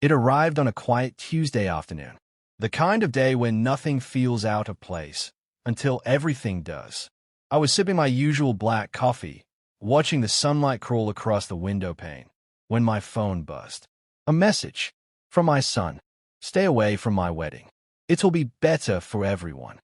It arrived on a quiet Tuesday afternoon. The kind of day when nothing feels out of place, until everything does. I was sipping my usual black coffee, watching the sunlight crawl across the window pane, when my phone buzzed. A message from my son. Stay away from my wedding. It'll be better for everyone.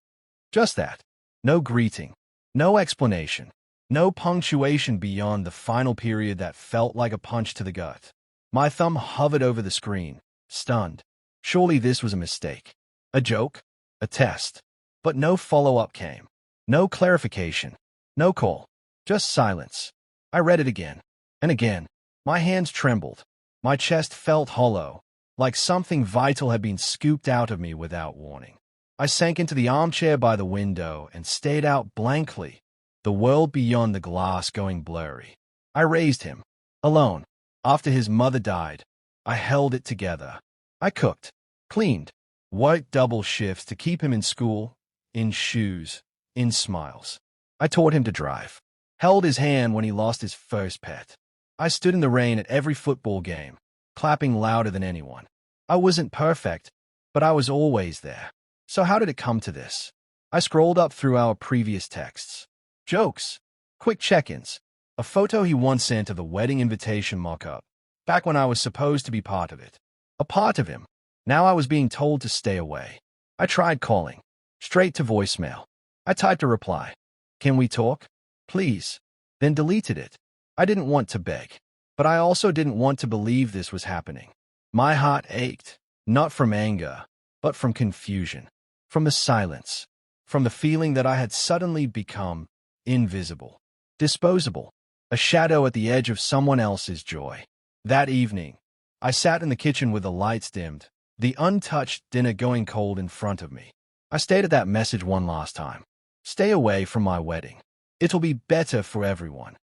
Just that. No greeting. No explanation. No punctuation beyond the final period that felt like a punch to the gut. My thumb hovered over the screen, stunned. Surely this was a mistake. A joke? A test? But no follow-up came. No clarification. No call. Just silence. I read it again. And again. My hands trembled. My chest felt hollow, like something vital had been scooped out of me without warning. I sank into the armchair by the window and stared out blankly, the world beyond the glass going blurry. I raised him, alone. After his mother died, I held it together. I cooked, cleaned, worked double shifts to keep him in school, in shoes, in smiles. I taught him to drive, held his hand when he lost his first pet. I stood in the rain at every football game, clapping louder than anyone. I wasn't perfect, but I was always there. So how did it come to this? I scrolled up through our previous texts. Jokes, quick check-ins, a photo he once sent of the wedding invitation mock-up, back when I was supposed to be part of it. A part of him. Now I was being told to stay away. I tried calling, straight to voicemail. I typed a reply. Can we talk? Please. Then deleted it. I didn't want to beg, but I also didn't want to believe this was happening. My heart ached, not from anger, but from confusion, from the silence, from the feeling that I had suddenly become invisible, disposable, a shadow at the edge of someone else's joy. That evening, I sat in the kitchen with the lights dimmed, the untouched dinner going cold in front of me. I stated that message one last time. Stay away from my wedding. It'll be better for everyone.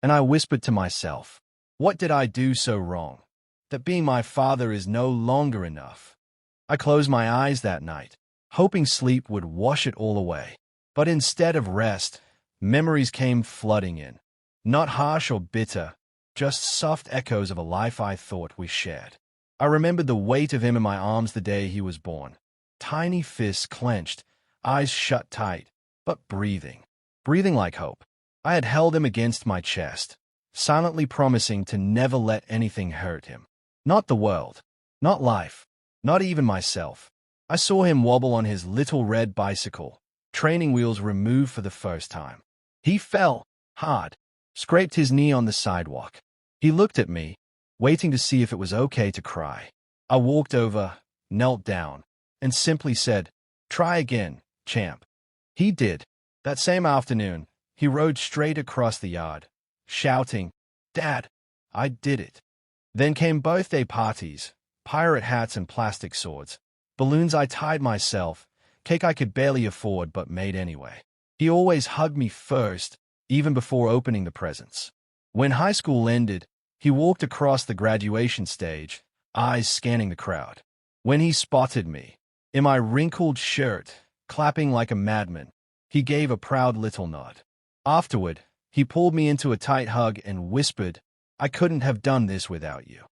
And I whispered to myself, what did I do so wrong? That being my father is no longer enough. I closed my eyes that night, hoping sleep would wash it all away. But instead of rest, memories came flooding in. Not harsh or bitter, just soft echoes of a life I thought we shared. I remembered the weight of him in my arms the day he was born. Tiny fists clenched, eyes shut tight, but breathing. Breathing like hope. I had held him against my chest, silently promising to never let anything hurt him. Not the world. Not life. Not even myself. I saw him wobble on his little red bicycle, training wheels removed for the first time. He fell, hard, scraped his knee on the sidewalk. He looked at me, waiting to see if it was okay to cry. I walked over, knelt down, and simply said, try again, champ. He did. That same afternoon, he rode straight across the yard, shouting, Dad, I did it. Then came birthday parties, pirate hats and plastic swords, balloons I tied myself, cake I could barely afford but made anyway. He always hugged me first, even before opening the presents. When high school ended, he walked across the graduation stage, eyes scanning the crowd. When he spotted me, in my wrinkled shirt, clapping like a madman, he gave a proud little nod. Afterward, he pulled me into a tight hug and whispered, I couldn't have done this without you.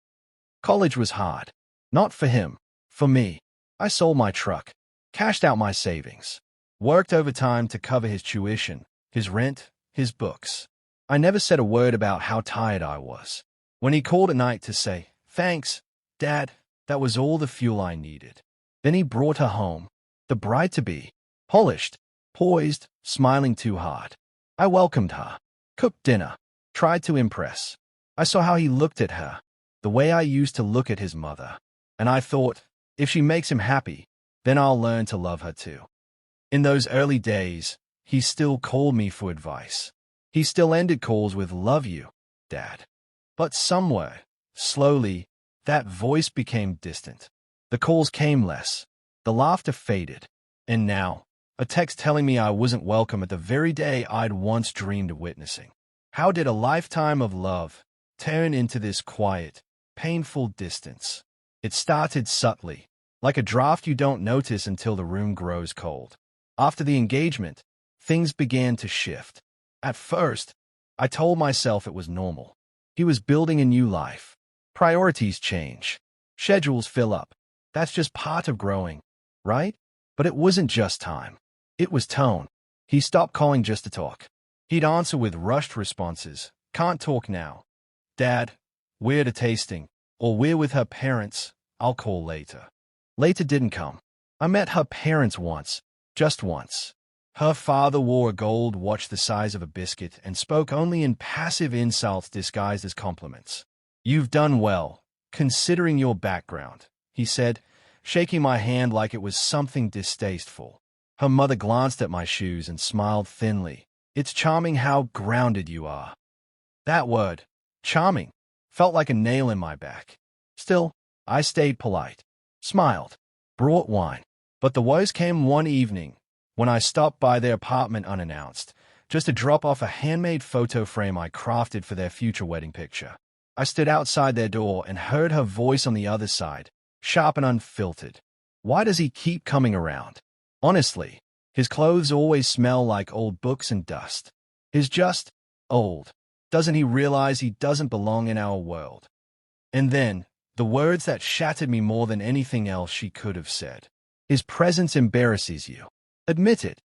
College was hard. Not for him. For me. I sold my truck, cashed out my savings, worked overtime to cover his tuition, his rent, his books. I never said a word about how tired I was. When he called at night to say, thanks, Dad, that was all the fuel I needed. Then he brought her home, the bride-to-be, polished, poised, smiling too hard. I welcomed her, cooked dinner, tried to impress. I saw how he looked at her, the way I used to look at his mother. And I thought, if she makes him happy, then I'll learn to love her too. In those early days, he still called me for advice. He still ended calls with, love you, Dad. But somewhere, slowly, that voice became distant. The calls came less. The laughter faded. And now, a text telling me I wasn't welcome at the very day I'd once dreamed of witnessing. How did a lifetime of love turn into this quiet, painful distance? It started subtly, like a draft you don't notice until the room grows cold. After the engagement, things began to shift. At first, I told myself it was normal. He was building a new life. Priorities change. Schedules fill up. That's just part of growing, right? But it wasn't just time. It was tone. He stopped calling just to talk. He'd answer with rushed responses. Can't talk now. Dad, we're at a tasting. Or we're with her parents. I'll call later. Later didn't come. I met her parents once. Just once. Her father wore a gold watch the size of a biscuit and spoke only in passive insults disguised as compliments. You've done well, considering your background, he said, shaking my hand like it was something distasteful. Her mother glanced at my shoes and smiled thinly. It's charming how grounded you are. That word, charming, felt like a nail in my back. Still, I stayed polite, smiled, brought wine. But the woes came one evening, when I stopped by their apartment unannounced, just to drop off a handmade photo frame I crafted for their future wedding picture. I stood outside their door and heard her voice on the other side, sharp and unfiltered. Why does he keep coming around? Honestly, his clothes always smell like old books and dust. He's just old. Doesn't he realize he doesn't belong in our world? And then, the words that shattered me more than anything else she could have said. His presence embarrasses you. Admit it.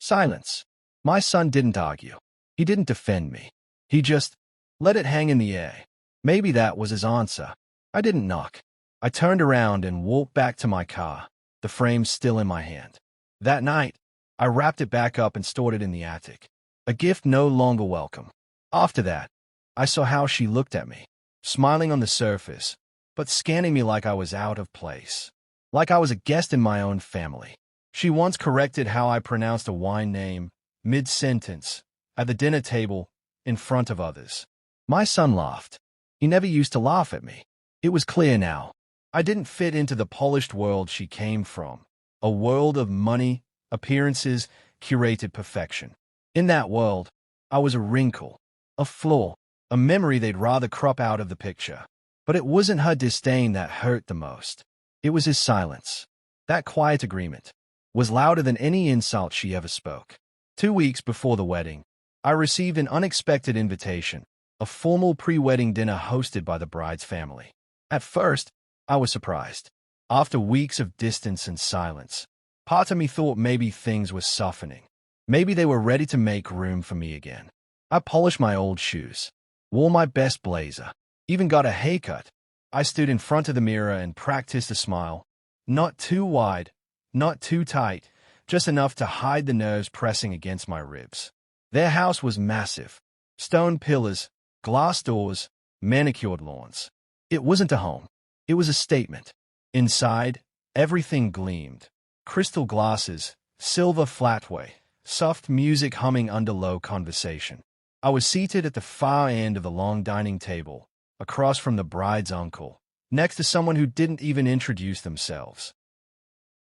Silence. My son didn't argue. He didn't defend me. He just let it hang in the air. Maybe that was his answer. I didn't knock. I turned around and walked back to my car, the frame still in my hand. That night, I wrapped it back up and stored it in the attic. A gift no longer welcome. After that, I saw how she looked at me, smiling on the surface, but scanning me like I was out of place. Like I was a guest in my own family. She once corrected how I pronounced a wine name, mid-sentence, at the dinner table, in front of others. My son laughed. He never used to laugh at me. It was clear now. I didn't fit into the polished world she came from, a world of money, appearances, curated perfection. In that world, I was a wrinkle, a flaw, a memory they'd rather crop out of the picture. But it wasn't her disdain that hurt the most. It was his silence. That quiet agreement was louder than any insult she ever spoke. 2 weeks before the wedding, I received an unexpected invitation, a formal pre-wedding dinner hosted by the bride's family. At first, I was surprised. After weeks of distance and silence, part of me thought maybe things were softening. Maybe they were ready to make room for me again. I polished my old shoes, wore my best blazer, even got a haircut. I stood in front of the mirror and practiced a smile. Not too wide, not too tight, just enough to hide the nerves pressing against my ribs. Their house was massive. Stone pillars, glass doors, manicured lawns. It wasn't a home. It was a statement. Inside, everything gleamed. Crystal glasses, silver flatway, soft music humming under low conversation. I was seated at the far end of the long dining table, across from the bride's uncle, next to someone who didn't even introduce themselves.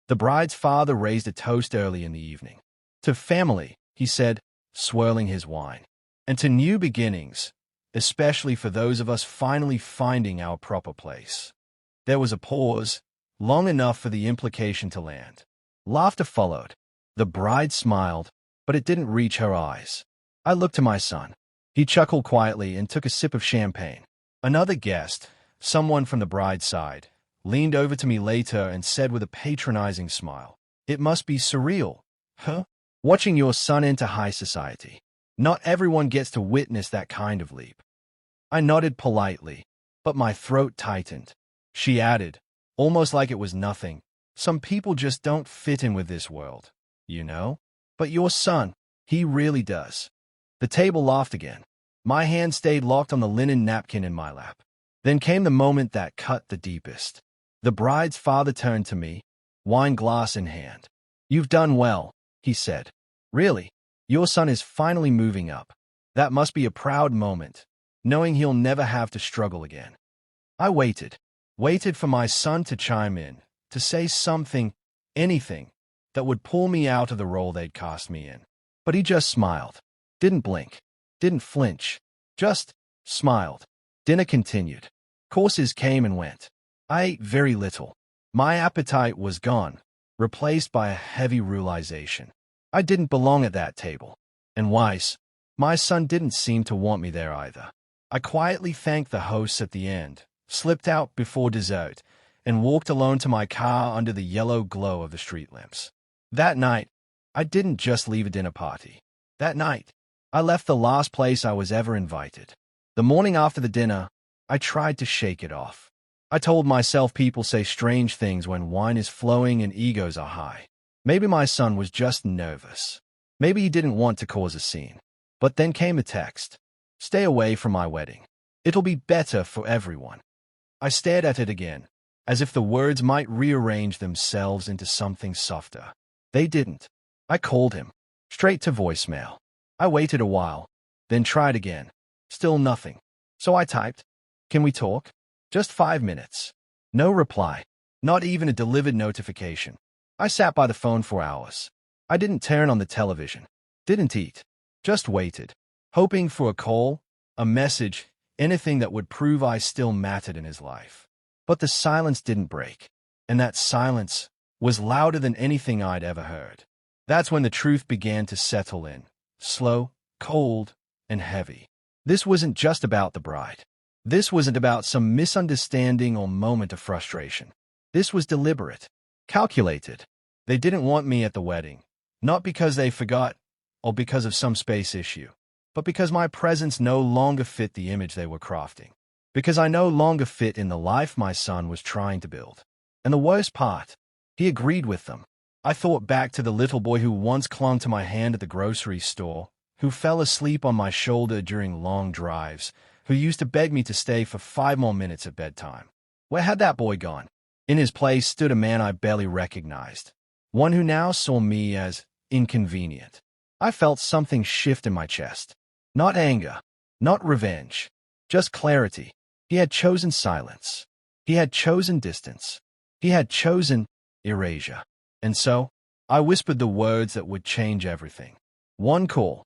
The bride's father raised a toast early in the evening. To family, he said, swirling his wine. And to new beginnings, especially for those of us finally finding our proper place. There was a pause, long enough for the implication to land. Laughter followed. The bride smiled, but it didn't reach her eyes. I looked to my son. He chuckled quietly and took a sip of champagne. Another guest, someone from the bride's side, leaned over to me later and said with a patronizing smile, "It must be surreal, huh? Watching your son enter high society. Not everyone gets to witness that kind of leap." I nodded politely, but my throat tightened. She added, almost like it was nothing, "Some people just don't fit in with this world, you know? But your son, he really does." The table laughed again. My hand stayed locked on the linen napkin in my lap. Then came the moment that cut the deepest. The bride's father turned to me, wine glass in hand. "You've done well," he said. "Really, your son is finally moving up. That must be a proud moment, knowing he'll never have to struggle again." I waited for my son to chime in, to say something, anything, that would pull me out of the role they'd cast me in. But he just smiled. Didn't blink. Didn't flinch. Just smiled. Dinner continued. Courses came and went. I ate very little. My appetite was gone, replaced by a heavy realization. I didn't belong at that table. And Weiss, my son didn't seem to want me there either. I quietly thanked the hosts at the end, slipped out before dessert, and walked alone to my car under the yellow glow of the street lamps. That night, I didn't just leave a dinner party. That night, I left the last place I was ever invited. The morning after the dinner, I tried to shake it off. I told myself people say strange things when wine is flowing and egos are high. Maybe my son was just nervous. Maybe he didn't want to cause a scene. But then came a text. Stay away from my wedding. It'll be better for everyone. I stared at it again, as if the words might rearrange themselves into something softer. They didn't. I called him. Straight to voicemail. I waited a while, then tried again. Still nothing. So I typed, "Can we talk? Just 5 minutes." No reply. Not even a delivered notification. I sat by the phone for hours. I didn't turn on the television. Didn't eat. Just waited. Hoping for a call, a message, anything that would prove I still mattered in his life. But the silence didn't break. And that silence was louder than anything I'd ever heard. That's when the truth began to settle in. Slow, cold, and heavy. This wasn't just about the bride. This wasn't about some misunderstanding or moment of frustration. This was deliberate, calculated. They didn't want me at the wedding, not because they forgot or because of some space issue, but because my presence no longer fit the image they were crafting. Because I no longer fit in the life my son was trying to build. And the worst part, he agreed with them. I thought back to the little boy who once clung to my hand at the grocery store, who fell asleep on my shoulder during long drives, who used to beg me to stay for 5 more minutes at bedtime. Where had that boy gone? In his place stood a man I barely recognized, one who now saw me as inconvenient. I felt something shift in my chest. Not anger, not revenge, just clarity. He had chosen silence. He had chosen distance. He had chosen erasure. And so, I whispered the words that would change everything. One call.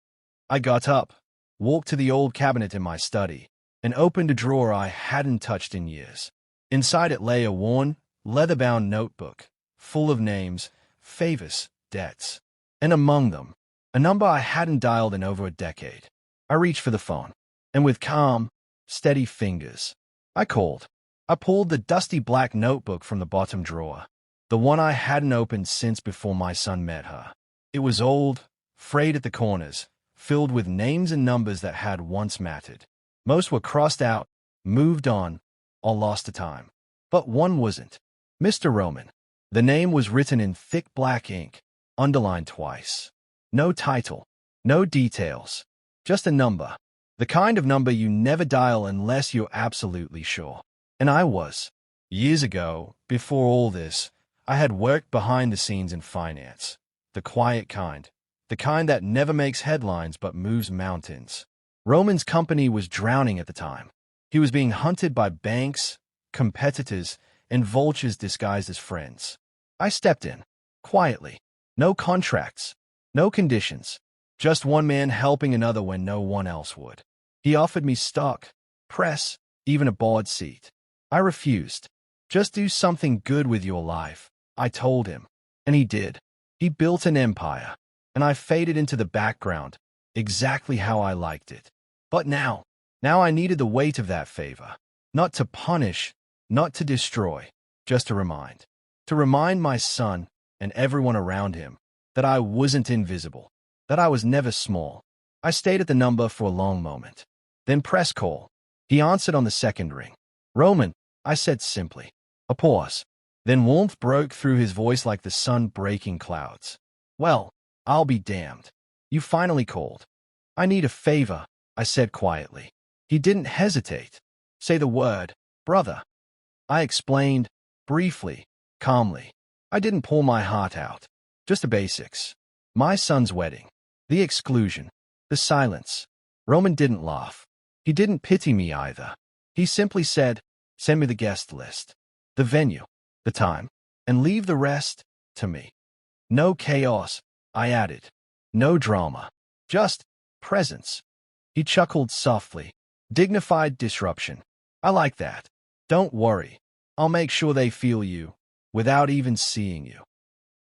I got up, walked to the old cabinet in my study, and opened a drawer I hadn't touched in years. Inside it lay a worn, leather-bound notebook, full of names, favors, debts, and among them, a number I hadn't dialed in over a decade. I reached for the phone, and with calm, steady fingers, I called. I pulled the dusty black notebook from the bottom drawer, the one I hadn't opened since before my son met her. It was old, frayed at the corners, filled with names and numbers that had once mattered. Most were crossed out, moved on, or lost to time. But one wasn't. Mr. Roman. The name was written in thick black ink, underlined twice. No title, no details, just a number. The kind of number you never dial unless you're absolutely sure. And I was. Years ago, before all this, I had worked behind the scenes in finance. The quiet kind. The kind that never makes headlines but moves mountains. Roman's company was drowning at the time. He was being hunted by banks, competitors, and vultures disguised as friends. I stepped in, quietly. No contracts, no conditions. Just one man helping another when no one else would. He offered me stock, press, even a board seat. I refused. Just do something good with your life, I told him. And he did. He built an empire, and I faded into the background, exactly how I liked it. But now I needed the weight of that favor. Not to punish, not to destroy, just to remind. To remind my son and everyone around him that I wasn't invisible, that I was never small. I stayed at the number for a long moment. Then press call. He answered on the second ring. Roman, I said simply. A pause. Then warmth broke through his voice like the sun breaking clouds. Well, I'll be damned. You finally called. I need a favor, I said quietly. He didn't hesitate. Say the word, brother. I explained, briefly, calmly. I didn't pour my heart out. Just the basics. My son's wedding. The exclusion. The silence. Roman didn't laugh. He didn't pity me either. He simply said, send me the guest list, the venue, the time, and leave the rest to me. No chaos, I added. No drama. Just presence. He chuckled softly. Dignified disruption. I like that. Don't worry. I'll make sure they feel you, without even seeing you.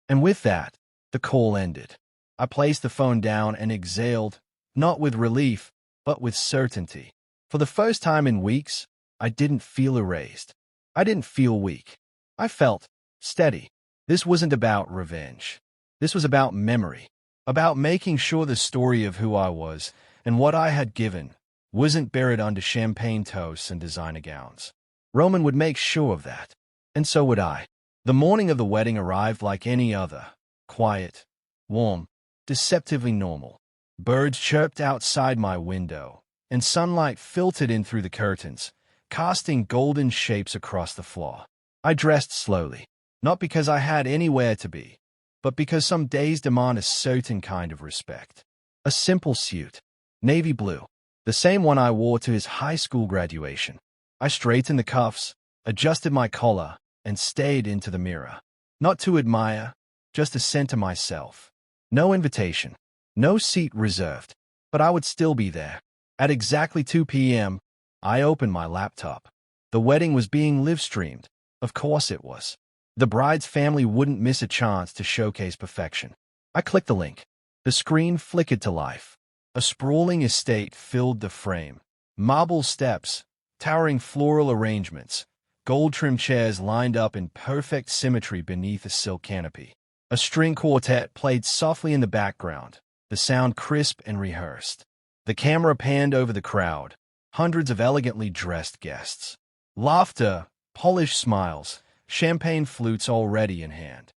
And with that, the call ended. I placed the phone down and exhaled, not with relief, but with certainty. For the first time in weeks, I didn't feel erased. I didn't feel weak. I felt steady. This wasn't about revenge. This was about memory, about making sure the story of who I was and what I had given wasn't buried under champagne toasts and designer gowns. Roman would make sure of that, and so would I. The morning of the wedding arrived like any other, quiet, warm, deceptively normal. Birds chirped outside my window, and sunlight filtered in through the curtains, casting golden shapes across the floor. I dressed slowly, not because I had anywhere to be, but because some days demand a certain kind of respect. A simple suit, navy blue, the same one I wore to his high school graduation. I straightened the cuffs, adjusted my collar, and stared into the mirror. Not to admire, just to center myself. No invitation, no seat reserved, but I would still be there. At exactly 2 p.m., I opened my laptop. The wedding was being live-streamed. Of course it was. The bride's family wouldn't miss a chance to showcase perfection. I clicked the link. The screen flickered to life. A sprawling estate filled the frame. Marble steps, towering floral arrangements, gold-trimmed chairs lined up in perfect symmetry beneath a silk canopy. A string quartet played softly in the background, the sound crisp and rehearsed. The camera panned over the crowd, hundreds of elegantly dressed guests. Laughter, polished smiles, champagne flutes already in hand.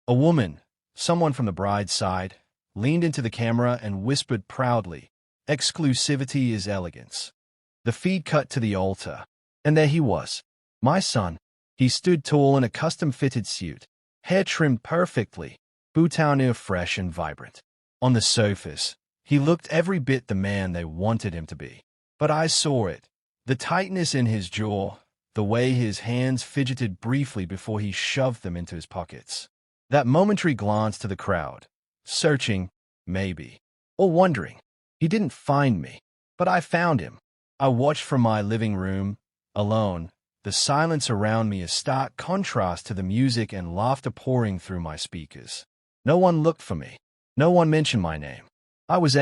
A woman, someone from the bride's side, leaned into the camera and whispered proudly, "Exclusivity is elegance." The feed cut to the altar, and there he was, my son. He stood tall in a custom-fitted suit, hair trimmed perfectly, boutonniere fresh and vibrant. On the surface, he looked every bit the man they wanted him to be. But I saw it, the tightness in his jaw, the way his hands fidgeted briefly before he shoved them into his pockets. That momentary glance to the crowd, searching, maybe, or wondering. He didn't find me, but I found him. I watched from my living room, alone, the silence around me a stark contrast to the music and laughter pouring through my speakers. No one looked for me. No one mentioned my name. I was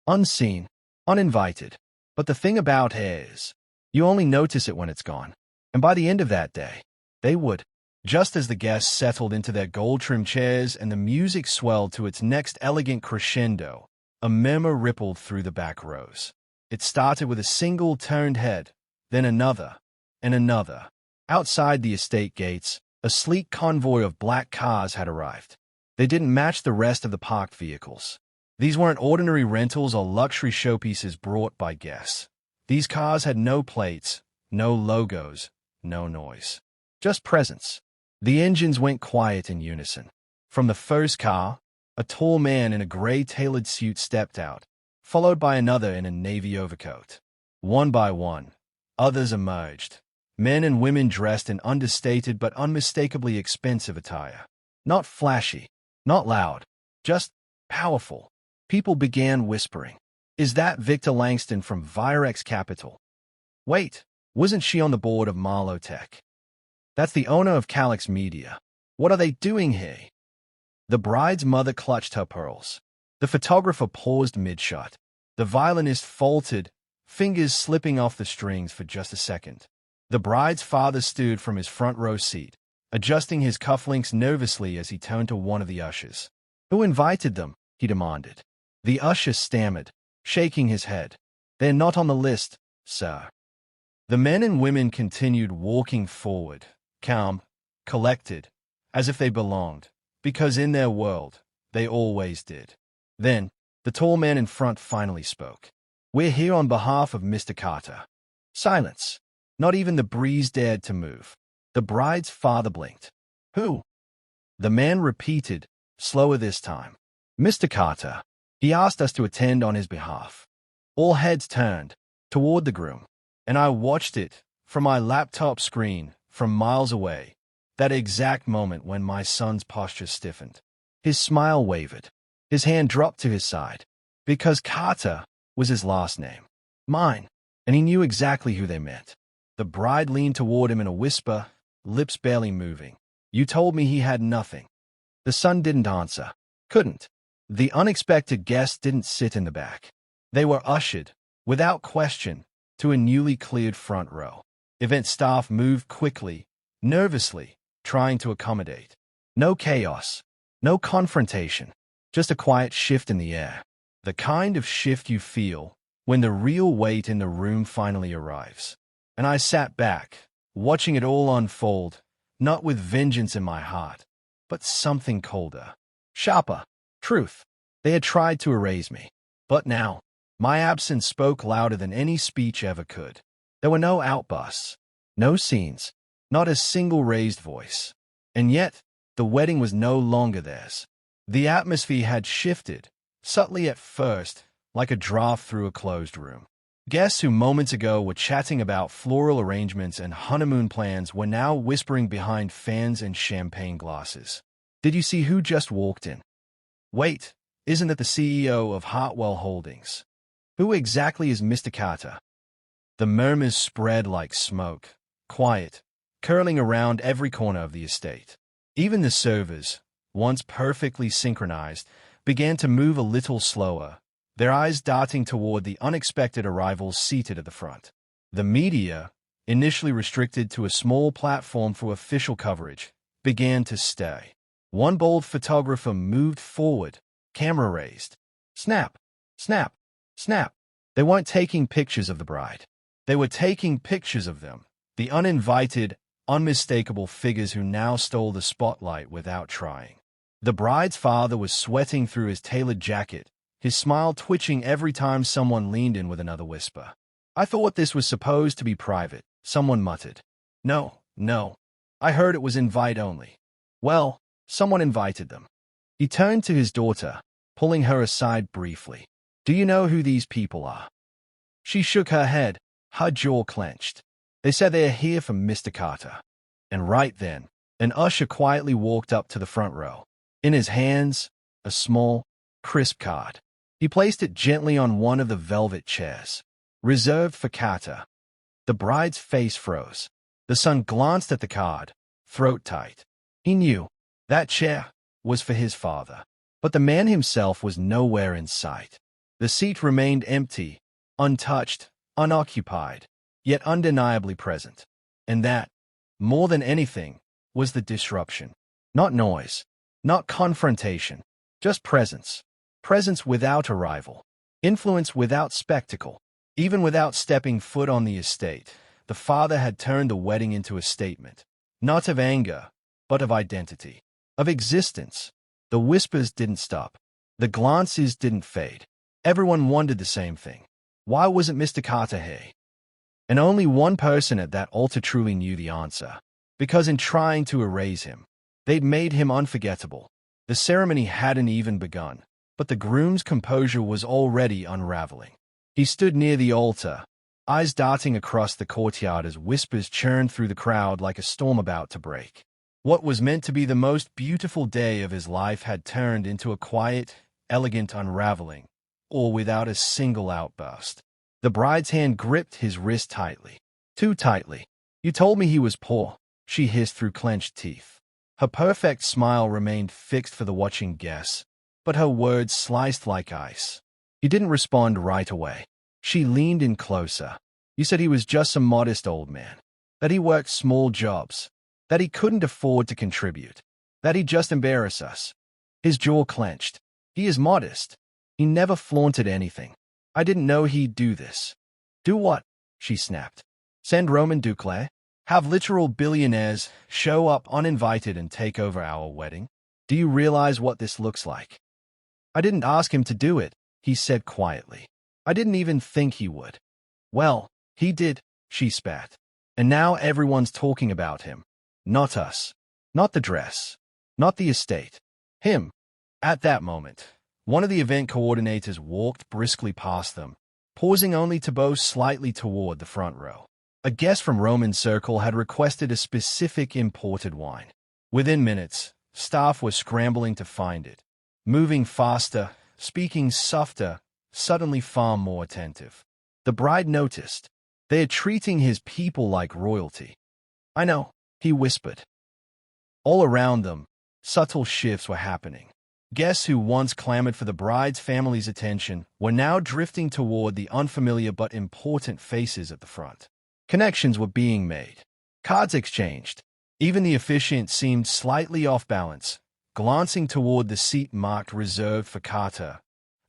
unseen, uninvited. But the thing about hair is, you only notice it when it's gone. And by the end of that day, they would. Just as the guests settled into their gold-trimmed chairs and the music swelled to its next elegant crescendo, a murmur rippled through the back rows. It started with a single turned head, then another, and another. Outside the estate gates, a sleek convoy of black cars had arrived. They didn't match the rest of the parked vehicles. These weren't ordinary rentals or luxury showpieces brought by guests. These cars had no plates, no logos, no noise. Just presence. The engines went quiet in unison. From the first car, a tall man in a gray tailored suit stepped out, followed by another in a navy overcoat. One by one, others emerged. Men and women dressed in understated but unmistakably expensive attire. Not flashy, not loud, just powerful. People began whispering, "Is that Victor Langston from Virex Capital? Wait, wasn't she on the board of Marlowe Tech? That's the owner of Calix Media. What are they doing here?" The bride's mother clutched her pearls. The photographer paused mid-shot. The violinist faltered, fingers slipping off the strings for just a second. The bride's father stood from his front row seat, adjusting his cufflinks nervously as he turned to one of the ushers. "Who invited them?" he demanded. The usher stammered, shaking his head. "They're not on the list, sir." The men and women continued walking forward, calm, collected, as if they belonged, because in their world, they always did. Then, the tall man in front finally spoke. "We're here on behalf of Mr. Carter." Silence. Not even the breeze dared to move. The bride's father blinked. "Who?" The man repeated, slower this time. "Mr. Carter. He asked us to attend on his behalf." All heads turned toward the groom, and I watched it, from my laptop screen, from miles away, that exact moment when my son's posture stiffened. His smile wavered. His hand dropped to his side, because Carter was his last name. Mine, and he knew exactly who they meant. The bride leaned toward him in a whisper, lips barely moving. "You told me he had nothing." The son didn't answer. Couldn't. The unexpected guests didn't sit in the back. They were ushered, without question, to a newly cleared front row. Event staff moved quickly, nervously, trying to accommodate. No chaos, no confrontation, just a quiet shift in the air. The kind of shift you feel when the real weight in the room finally arrives. And I sat back, watching it all unfold, not with vengeance in my heart, but something colder, sharper, truth. They had tried to erase me. But now, my absence spoke louder than any speech ever could. There were no outbursts, no scenes, not a single raised voice. And yet, the wedding was no longer theirs. The atmosphere had shifted, subtly at first, like a draft through a closed room. Guests who moments ago were chatting about floral arrangements and honeymoon plans were now whispering behind fans and champagne glasses. Did you see who just walked in? Wait, isn't it the CEO of Hartwell Holdings? Who exactly is Mr. Carter? The murmurs spread like smoke, quiet, curling around every corner of the estate. Even the servers, once perfectly synchronized, began to move a little slower, their eyes darting toward the unexpected arrivals seated at the front. The media, initially restricted to a small platform for official coverage, began to stay. One bold photographer moved forward, camera raised. Snap, snap, snap. They weren't taking pictures of the bride. They were taking pictures of them, the uninvited, unmistakable figures who now stole the spotlight without trying. The bride's father was sweating through his tailored jacket, his smile twitching every time someone leaned in with another whisper. I thought this was supposed to be private, someone muttered. No, no. I heard it was invite only. Well, someone invited them. He turned to his daughter, pulling her aside briefly. Do you know who these people are? She shook her head, her jaw clenched. They said they are here for Mr. Carter. And right then, an usher quietly walked up to the front row. In his hands, a small, crisp card. He placed it gently on one of the velvet chairs, reserved for Carter. The bride's face froze. The son glanced at the card, throat tight. He knew that chair was for his father, but the man himself was nowhere in sight. The seat remained empty, untouched, unoccupied, yet undeniably present. And that, more than anything, was the disruption. Not noise, not confrontation, just presence. Presence without arrival, influence without spectacle. Even without stepping foot on the estate, the father had turned the wedding into a statement, not of anger, but of identity, of existence. The whispers didn't stop. The glances didn't fade. Everyone wondered the same thing. Why wasn't Mr. Carter here? And only one person at that altar truly knew the answer. Because in trying to erase him, they'd made him unforgettable. The ceremony hadn't even begun, but the groom's composure was already unraveling. He stood near the altar, eyes darting across the courtyard as whispers churned through the crowd like a storm about to break. What was meant to be the most beautiful day of his life had turned into a quiet, elegant unraveling, all without a single outburst. The bride's hand gripped his wrist tightly. Too tightly. You told me he was poor, she hissed through clenched teeth. Her perfect smile remained fixed for the watching guests, but her words sliced like ice. He didn't respond right away. She leaned in closer. You said he was just some modest old man, that he worked small jobs, that he couldn't afford to contribute, that he'd just embarrass us. His jaw clenched. He is modest. He never flaunted anything. I didn't know he'd do this. Do what? She snapped. Send Roman Duclair? Have literal billionaires show up uninvited and take over our wedding? Do you realize what this looks like? I didn't ask him to do it, he said quietly. I didn't even think he would. Well, he did, she spat. And now everyone's talking about him. Not us. Not the dress. Not the estate. Him. At that moment, one of the event coordinators walked briskly past them, pausing only to bow slightly toward the front row. A guest from Roman's circle had requested a specific imported wine. Within minutes, staff was scrambling to find it, moving faster, speaking softer, suddenly far more attentive. The bride noticed. They are treating his people like royalty. I know, he whispered. All around them, subtle shifts were happening. Guests who once clamored for the bride's family's attention were now drifting toward the unfamiliar but important faces at the front. Connections were being made. Cards exchanged. Even the officiant seemed slightly off balance, glancing toward the seat marked reserved for Carter,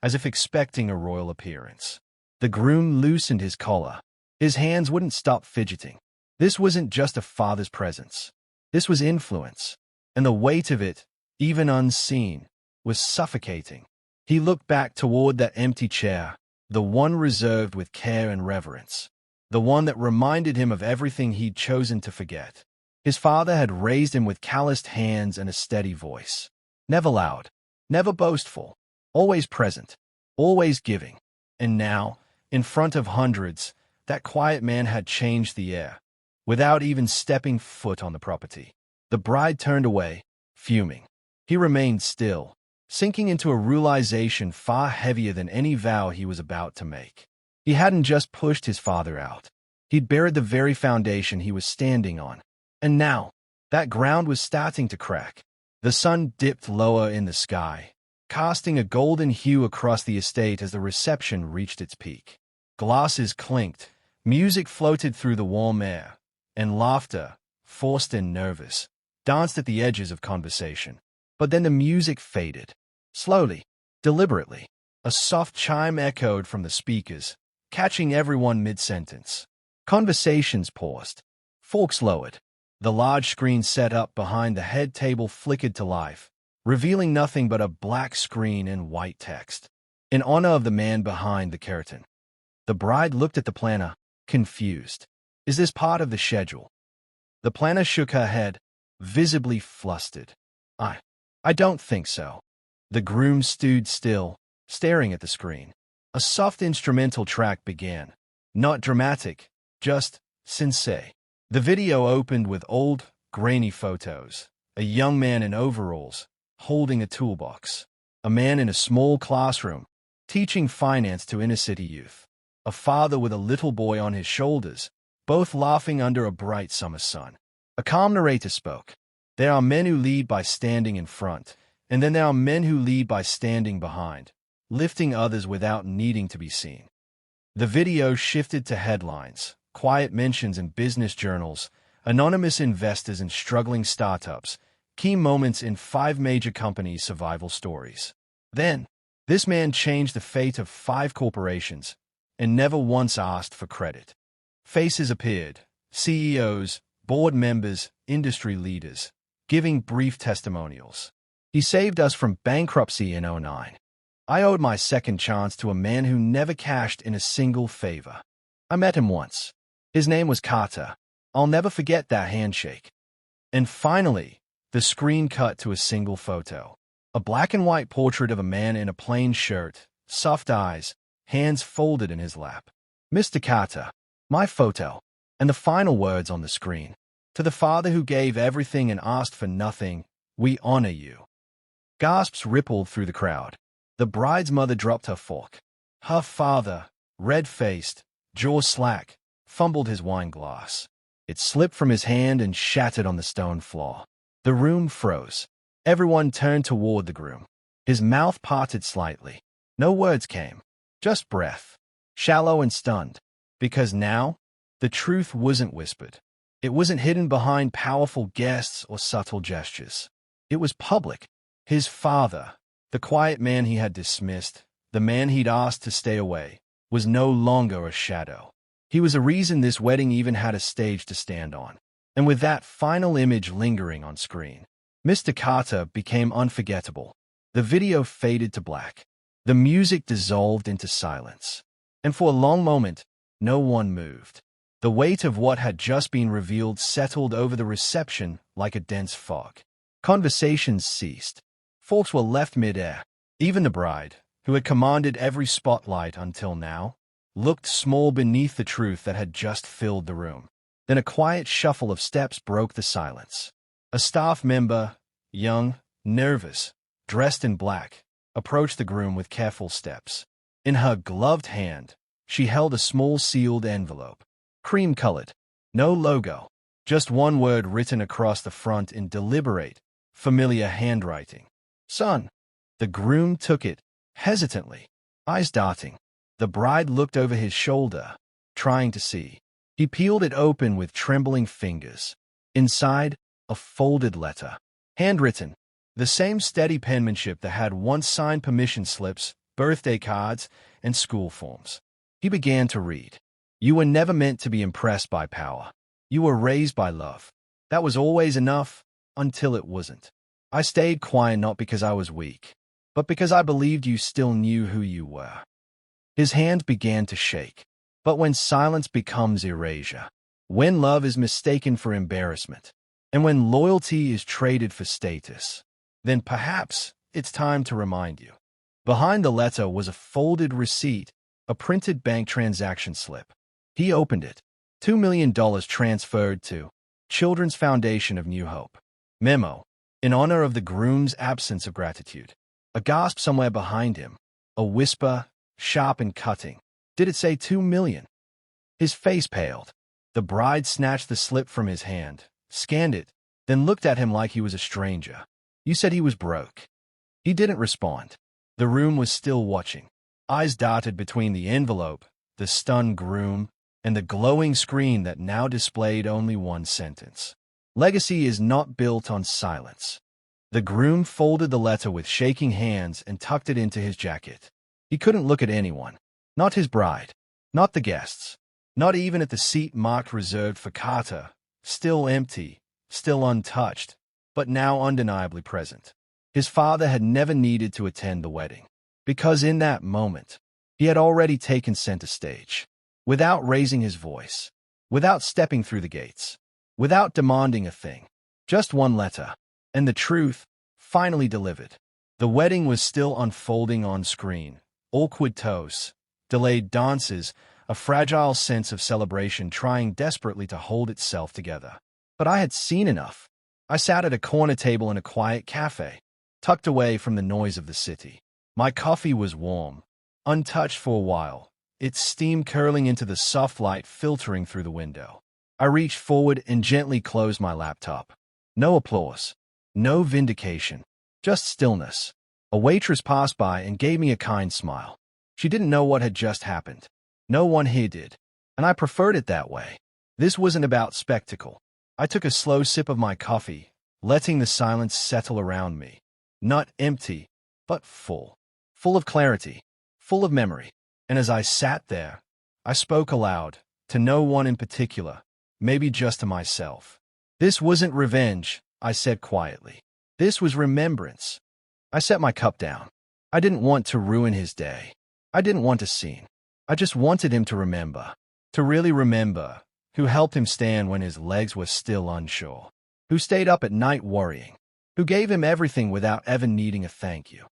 as if expecting a royal appearance. The groom loosened his collar. His hands wouldn't stop fidgeting. This wasn't just a father's presence. This was influence, and the weight of it, even unseen, was suffocating. He looked back toward that empty chair, the one reserved with care and reverence, the one that reminded him of everything he'd chosen to forget. His father had raised him with calloused hands and a steady voice. Never loud, never boastful, always present, always giving. And now, in front of hundreds, that quiet man had changed the air, without even stepping foot on the property. The bride turned away, fuming. He remained still, sinking into a realization far heavier than any vow he was about to make. He hadn't just pushed his father out. He'd buried the very foundation he was standing on. And now, that ground was starting to crack. The sun dipped lower in the sky, casting a golden hue across the estate as the reception reached its peak. Glasses clinked, music floated through the warm air, and laughter, forced and nervous, danced at the edges of conversation. But then the music faded. Slowly, deliberately, a soft chime echoed from the speakers, catching everyone mid-sentence. Conversations paused. Forks lowered. The large screen set up behind the head table flickered to life, revealing nothing but a black screen and white text. In honor of the man behind the curtain. The bride looked at the planner, confused. Is this part of the schedule? The planner shook her head, visibly flustered. I don't think so. The groom stood still, staring at the screen. A soft instrumental track began. Not dramatic, just sincere. The video opened with old, grainy photos. A young man in overalls, holding a toolbox. A man in a small classroom, teaching finance to inner-city youth. A father with a little boy on his shoulders, both laughing under a bright summer sun. A calm narrator spoke. There are men who lead by standing in front, and then there are men who lead by standing behind, lifting others without needing to be seen. The video shifted to headlines, quiet mentions in business journals, anonymous investors in struggling startups, key moments in 5 major companies' survival stories. Then, this man changed the fate of 5 corporations and never once asked for credit. Faces appeared, CEOs, board members, industry leaders, giving brief testimonials. He saved us from bankruptcy in '09. I owed my second chance to a man who never cashed in a single favor. I met him once. His name was Carter. I'll never forget that handshake. And finally, the screen cut to a single photo. A black and white portrait of a man in a plain shirt, soft eyes, hands folded in his lap. Mr. Carter, my photo. And the final words on the screen. To the father who gave everything and asked for nothing, we honor you. Gasps rippled through the crowd. The bride's mother dropped her fork. Her father, red-faced, jaw slack, fumbled his wine glass. It slipped from his hand and shattered on the stone floor. The room froze. Everyone turned toward the groom. His mouth parted slightly. No words came, just breath, shallow and stunned. Because now, the truth wasn't whispered. It wasn't hidden behind powerful guests or subtle gestures. It was public. His father, the quiet man he had dismissed, the man he'd asked to stay away, was no longer a shadow. He was a reason this wedding even had a stage to stand on. And with that final image lingering on screen, Mr. Carter became unforgettable. The video faded to black. The music dissolved into silence. And for a long moment, no one moved. The weight of what had just been revealed settled over the reception like a dense fog. Conversations ceased. Folks were left mid-air. Even the bride, who had commanded every spotlight until now, looked small beneath the truth that had just filled the room. Then a quiet shuffle of steps broke the silence. A staff member, young, nervous, dressed in black, approached the groom with careful steps. In her gloved hand, she held a small sealed envelope. Cream-colored. No logo. Just one word written across the front in deliberate, familiar handwriting. Son. The groom took it, hesitantly, eyes darting. The bride looked over his shoulder, trying to see. He peeled it open with trembling fingers. Inside, a folded letter. Handwritten. The same steady penmanship that had once signed permission slips, birthday cards, and school forms. He began to read. You were never meant to be impressed by power. You were raised by love. That was always enough, until it wasn't. I stayed quiet not because I was weak, but because I believed you still knew who you were. His hand began to shake. But when silence becomes erasure, when love is mistaken for embarrassment, and when loyalty is traded for status, then perhaps it's time to remind you. Behind the letter was a folded receipt, a printed bank transaction slip. He opened it. $2 million transferred to Children's Foundation of New Hope. Memo. In honor of the groom's absence of gratitude. A gasp somewhere behind him. A whisper, sharp and cutting. Did it say 2 million? His face paled. The bride snatched the slip from his hand, scanned it, then looked at him like he was a stranger. You said he was broke. He didn't respond. The room was still watching. Eyes darted between the envelope, the stunned groom, and the glowing screen that now displayed only one sentence. Legacy is not built on silence. The groom folded the letter with shaking hands and tucked it into his jacket. He couldn't look at anyone. Not his bride. Not the guests. Not even at the seat marked reserved for Carter. Still empty. Still untouched. But now undeniably present. His father had never needed to attend the wedding. Because in that moment, he had already taken center stage. Without raising his voice. Without stepping through the gates. Without demanding a thing. Just one letter. And the truth, finally delivered. The wedding was still unfolding on screen. Awkward toasts, delayed dances, a fragile sense of celebration trying desperately to hold itself together. But I had seen enough. I sat at a corner table in a quiet cafe, tucked away from the noise of the city. My coffee was warm, untouched for a while, its steam curling into the soft light filtering through the window. I reached forward and gently closed my laptop. No applause. No vindication. Just stillness. A waitress passed by and gave me a kind smile. She didn't know what had just happened. No one here did. And I preferred it that way. This wasn't about spectacle. I took a slow sip of my coffee, letting the silence settle around me. Not empty, but full. Full of clarity. Full of memory. And as I sat there, I spoke aloud, to no one in particular, maybe just to myself. This wasn't revenge, I said quietly. This was remembrance. I set my cup down. I didn't want to ruin his day. I didn't want a scene. I just wanted him to remember. To really remember. Who helped him stand when his legs were still unsure. Who stayed up at night worrying. Who gave him everything without ever needing a thank you.